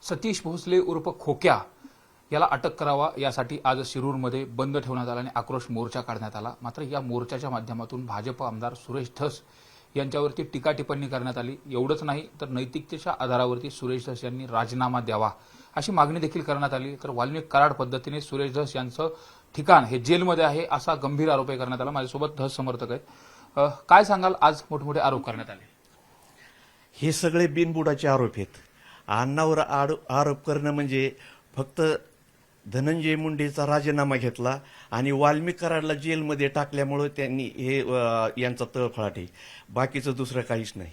सतीश भोसले उर्फ खोक्या याला अटक करावा यासाठी आज शिरूरमध्ये बंद ठेवण्यात आला आणि आक्रोश मोर्चा काढण्यात आला। मात्र या मोर्चाच्या माध्यमातून भाजप आमदार सुरेश धस यांच्यावरती टीका टिप्पणी करण्यात आली। एवढंच नाही तर नैतिकतेच्या आधारावरती सुरेश धस यांनी राजीनामा द्यावा अशी मागणी देखील करण्यात आली। तर वाल्मिक कराड पद्धतीने सुरेश धस यांचं ठिकाण हे जेलमध्ये आहे असा गंभीर आरोप करण्यात आला। माझ्यासोबत धस समर्थक आहेत। काय सांगाल, आज मोठमोठे आरोप करण्यात आले? हे सगळे बिनबुडाचे आरोप आहेत। अण्णावर आरोप करणं म्हणजे फक्त धनंजय मुंडेचा राजीनामा घेतला आणि वाल्मिक कराडला जेलमध्ये टाकल्यामुळे त्यांनी हे यांचा तळफळाट आहे, बाकीचं दुसरं काहीच नाही।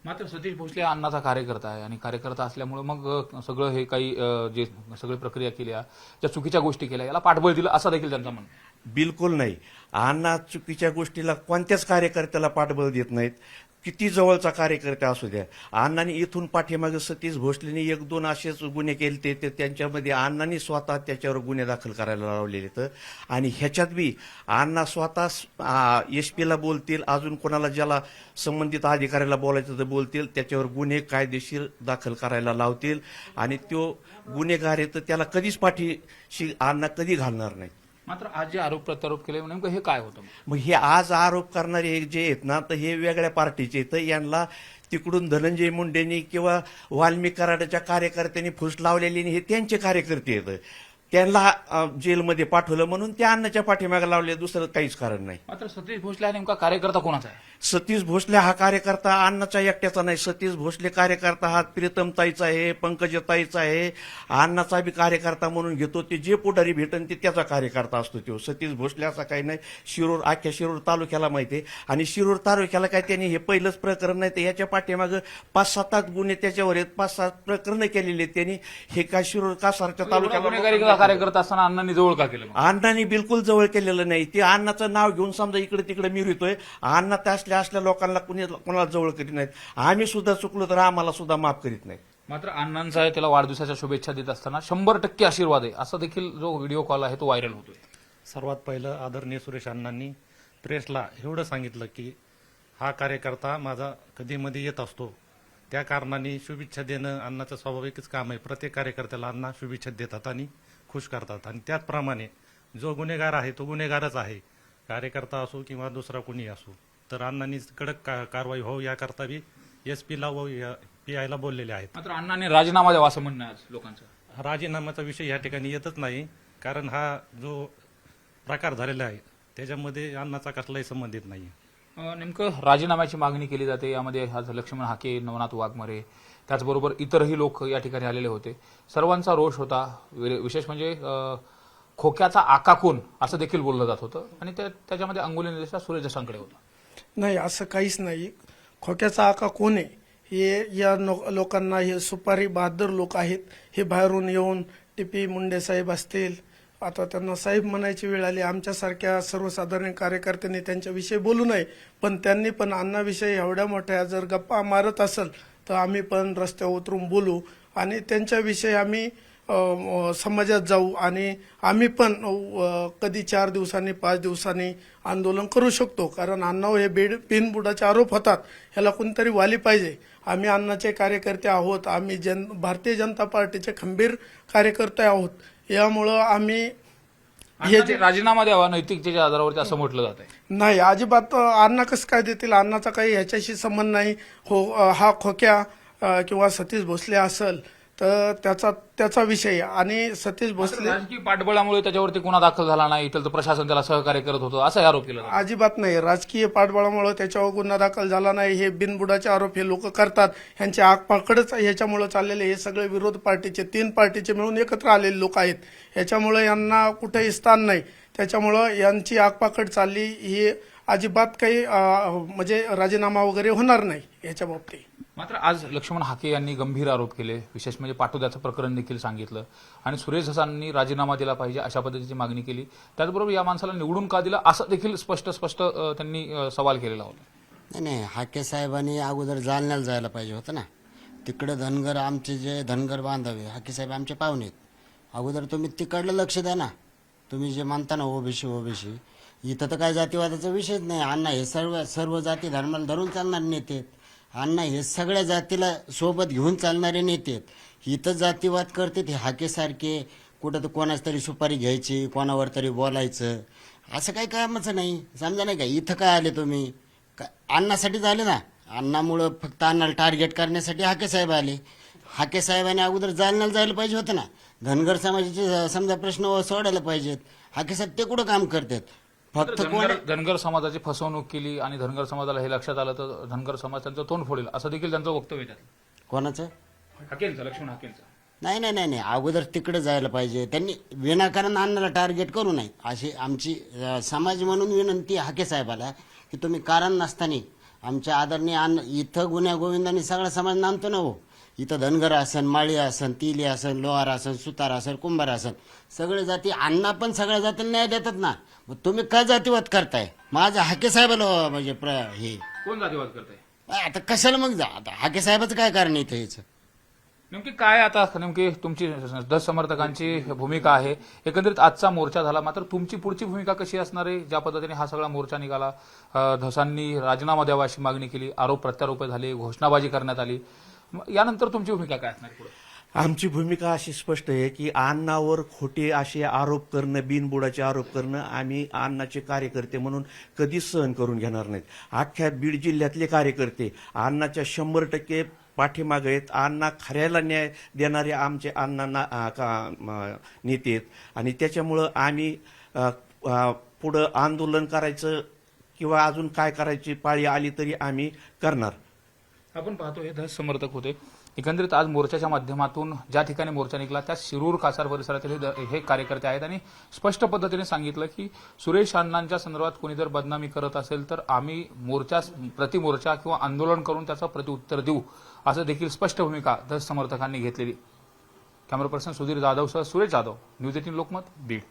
मात्र सतीश भोसले हा अण्णाचा कार्यकर्ता आहे आणि कार्यकर्ता असल्यामुळे मग सगळं हे काही जे सगळी प्रक्रिया केल्या, ज्या चुकीच्या गोष्टी केल्या याला पाठबळ दिलं असं देखील त्यांचं म्हणणं आहे। बिलकुल नाही, अण्णा चुकीच्या गोष्टीला कोणत्याच कार्यकर्त्याला पाठबळ देत नाहीत, किती जवळचा कार्यकर्ता असू द्या। अण्णांनी इथून पाठीमागे सतीश भोसलेने एक दोन असेच गुन्हे केले ते त्यांच्यामध्ये अण्णांनी स्वतः त्याच्यावर गुन्हे दाखल करायला लावलेले तर, आणि ह्याच्यात बी अण्णा स्वतः एसपीला बोलतील, अजून कोणाला ज्याला संबंधित अधिकाऱ्याला बोलायचं तर बोलतील, त्याच्यावर गुन्हे कायदेशीर दाखल करायला लावतील आणि तो गुन्हेगार आहे तर त्याला कधीच पाठीशी अण्णा कधी घालणार नाही। मात्र आज जे आरोप प्रत्यारोप केले नेमकं हे काय होतं? मग हे आज आरोप करणारे जे आहेत ना, तर हे वेगळ्या पार्टीचे, तर यांना तिकडून धनंजय मुंडेंनी किंवा वाल्मिक कराडाच्या कार्यकर्त्यांनी फुस लावलेली हे त्यांचे कार्यकर्ते आहेत, त्यांना जेलमध्ये पाठवलं म्हणून त्या अण्णाच्या पाठीमागे लावले, दुसरं काहीच कारण नाही। मात्र सतीश भोसले हा नेमका कार्यकर्ता कोणाचा आहे? सतीश भोसले हा कार्यकर्ता अण्णाचा एकट्याचा नाही। सतीश भोसले कार्यकर्ता हा प्रीतमताईचा आहे, पंकजताईचा आहे, अण्णाचा बी कार्यकर्ता म्हणून घेतो। ते जे पुढारी भेटन ते त्याचा कार्यकर्ता असतो तो। सतीश भोसले असा काही नाही। शिरूर, अख्ख्या शिरूर तालुक्याला माहिती आहे आणि शिरूर तालुक्याला काय त्यांनी हे पहिलंच प्रकरण नाही तर याच्या पाठीमागं 5-7 गुन्हे त्याच्यावर आहेत, 5-7 प्रकरणं केलेली आहेत त्यांनी। हे काय शिरूर कासारच्या तालुक्याला कार्यकर्ता असताना अण्णांनी जवळ का केलं? अण्णांनी बिलकुल जवळ केलेलं नाही। ते अण्णाचं नाव घेऊन समजा इकडे तिकडे मिरवितोय। अण्णा त्या असल्या लोकांना कोणाला जवळ करीत नाहीत। आम्ही सुद्धा चुकलो तर आम्हाला सुद्धा माफ करीत नाही। मात्र अण्णांचा त्याला वाढदिवसाच्या शुभेच्छा देत असताना 100% आशीर्वाद आहे असा देखील जो व्हिडिओ कॉल आहे तो व्हायरल होतोय। सर्वात पहिलं आदरणीय सुरेश अण्णांनी प्रेसला एवढं सांगितलं की हा कार्यकर्ता माझा कधीमध्ये येत असतो, त्या कारणाने शुभेच्छा देणं अण्णाचं स्वाभाविकच काम आहे। प्रत्येक कार्यकर्त्याला अण्णा शुभेच्छा देतात आणि खुश करतात आणि त्याचप्रमाणे जो गुन्हेगार आहे तो गुन्हेगारच आहे, कार्यकर्ता असो किंवा दुसरा कोणी असो। तर अण्णांनी कडक कारवाई हो याकरता बी एसपीला व पीआयला बोललेले आहेत। मात्र अण्णांनी राजीनामा द्यावा असं म्हणणं आहे आज लोकांचं। राजीनाम्याचा विषय या ठिकाणी येतच नाही, कारण हा जो प्रकार झालेला आहे त्याच्यामध्ये अण्णाचा कसलाही संबंधित नाही। नेमकं राजीनाम्याची मागणी केली जाते, यामध्ये आज लक्ष्मण हाके, नवनाथ वाघमारे त्याचबरोबर इतरही लोक या ठिकाणी आलेले होते। सर्वांचा रोष होता। विशेष म्हणजे खोक्याचा आका कोण असं देखील बोललं जात होतं आणि त्याच्यामध्ये अंगुली निर्देश सुरेश धसांकडे होता। नाही, असं काहीच नाही। खोक्याचा आका कोण आहे हे या लोकांना, हे सुपारी बहादर लोक आहेत, हे बाहेरून येऊन टीपी मुंडे साहेब असतील, आता त्यांना साहेब म्हणायची वेळ आली। आमच्यासारख्या सर्वसाधारण कार्यकर्त्यांनी त्यांच्याविषयी बोलू नये, पण त्यांनी पण अण्णाविषयी एवढ्या मोठ्या जर गप्पा मारत असेल तर आम्ही पण रस्त्यावर उतरून बोलू आणि त्यांच्याविषयी आम्ही समाजात जाऊ आणि आम्ही पण कधी 4 दिवसांनी 5 दिवसांनी आंदोलन करू शकतो, कारण अण्णावर हे बिनबुडाचे आरोप होतात, ह्याला कोणतरी वाली पाहिजे। आम्ही अण्णाचे कार्यकर्ते आहोत, आम्ही भारतीय जनता पार्टीचे खंबीर कार्यकर्ते आहोत, यामुळं आम्ही हे राजीनामा द्यावा नैतिकतेच्या आधारावरती असं म्हटलं जात आहे। नाही, अजिबात अण्णा कसं काय देतील? अण्णाचा काही ह्याच्याशी संबंध नाही। हो, हा खोक्या किंवा सतीश भोसले असेल तर त्याचा विषय, आणि सतीश भोसले राजकीय पाठबळामुळे त्याच्यावरती गुन्हा दाखल झाला नाही तर प्रशासन त्याला सहकार्य करत होतं असा आरोप केला जातो। अजिबात नाही, राजकीय पाठबळामुळे त्याच्यावर गुन्हा दाखल झाला नाही, हे बिनबुडाचे आरोप हे लोक करतात। ह्यांचे आगपाकडच ह्याच्यामुळे चाललेले, हे सगळे विरोध पार्टीचे 3 पार्टीचे मिळून एकत्र आलेले लोक आहेत, ह्याच्यामुळे यांना कुठेही स्थान नाही। त्याच्यामुळं यांची आगपाकड चालली, ही अजिबात काही म्हणजे राजीनामा वगैरे होणार नाही याच्या बाबतीत। मात्र आज लक्ष्मण हाके यांनी गंभीर आरोप केले, विशेष म्हणजे पाठोद्याचं प्रकरण देखील सांगितलं आणि सुरेश धसांनी राजीनामा दिला पाहिजे अशा पद्धतीची मागणी केली। त्याचबरोबर या माणसाला निवडून का दिलं असं देखील स्पष्ट त्यांनी सवाल केलेला होता। नाही, हाके साहेबांनी अगोदर जालन्याला जायला पाहिजे होतं ना। तिकडे धनगर, आमचे जे धनगर बांधव हाके साहेब आमचे पाहुणे आहेत, अगोदर तुम्ही तिकडलं लक्ष द्या ना। तुम्ही जे म्हणता ना ओबीसी, इथं तर काय जातीवादाचा विषयच नाही। अण्णा हे सर्व जाती धर्माला धरून चालणारे नेते आहेत। अण्णा हे सगळ्या जातीला सोबत घेऊन चालणारे नेते आहेत। इथं जातीवाद करते ते हाकेसारखे, कुठं तर कोणाच तरी सुपारी घ्यायची, कोणावर तरी बोलायचं, असं काही कामाचं नाही. समजा नाही का, इथं काय आले तुम्ही? अन्नासाठीच आले ना. अन्नामुळं फक्त अन्नाला टार्गेट करण्यासाठी हाकेसाहेब आले. हाकेसाहेबांनी अगोदर जालन्याला जायला पाहिजे होतं ना. धनगर समाजाचे समजा प्रश्न सोडायला पाहिजेत. हाकेसाहेब ते कुठं काम करतात? फक्त कोण धनगर समाजाची फसवणूक केली आणि धनगर समाजाला हे लक्षात आलं तर धनगर समाज त्यांचं तोंड फोडेल असं देखील त्यांचं वक्तव्य आहे. कोणाचं? हकेलचं, लक्ष्मण हकेलचं. नाही नाही नाही नाही, अगोदर तिकडे जायला पाहिजे. त्यांनी विनाकारण अन्नाला टार्गेट करू नये अशी आमची समाज म्हणून विनंती हाके साहेबाला की तुम्ही कारण नसताना आमच्या आदरणीय अन्न इथं गुन्ह्या गोविंदांनी सगळा समाज नांदतो ना हो. इथं धनगर असन, माळी असन, तिली असन, लोहार असन, सुतार असन, कुंभार असन, सगळे जाती अण्णा पण सगळ्या जातीला न्याय देतात ना. मग तुम्ही काय जातीवाद करताय? माझ्या हाके साहेबाला म्हणजे हे कोण जातीवाद करताय? आता कशाला मग जा, आता हाके साहेबाचं काय कारण इथं याचं? नेमकी काय आता नेमकी तुमची दस समर्थकांची भूमिका आहे? एकंदरीत आजचा मोर्चा झाला, मात्र तुमची पुढची भूमिका कशी असणार आहे? ज्या पद्धतीने हा सगळा मोर्चा निघाला, धसांनी राजीनामा द्यावा अशी मागणी केली, आरोप प्रत्यारोप झाले, घोषणाबाजी करण्यात आली, यानंतर तुमची भूमिका काय असणार पुढे? आमची भूमिका अशी स्पष्ट आहे की अण्णावर खोटे असे आरोप करणं, बिनबुडाचे आरोप करणं आम्ही अण्णाचे कार्यकर्ते म्हणून कधीच सहन करून घेणार नाहीत. अख्ख्या बीड जिल्ह्यातले कार्यकर्ते अण्णाच्या 100% पाठीमागे आहेत. अण्णा खऱ्याला न्याय देणारे आमचे अण्णा नेते आहेत आणि त्याच्यामुळं आम्ही पुढं आंदोलन करायचं किंवा अजून काय करायची पाळी आली तरी आम्ही करणार. आपण पाहतो हे धस समर्थक होते. एकंदरीत आज मोर्चाच्या माध्यमातून ज्या ठिकाणी मोर्चा निघाला त्या शिरूर कासार परिसरातील हे कार्यकर्ते आहेत आणि स्पष्ट पद्धतीने सांगितलं की सुरेश अण्णांच्या संदर्भात कोणी जर बदनामी करत असेल तर आम्ही मोर्चा प्रतिमोर्चा किंवा आंदोलन करून त्याचं प्रत्युत्तर देऊ, असं देखील स्पष्ट भूमिका धस समर्थकांनी घेतलेली. कॅमेरा पर्सन सुधीर जाधवसह सुरेश जाधव, न्यूज 18 लोकमत, बीड.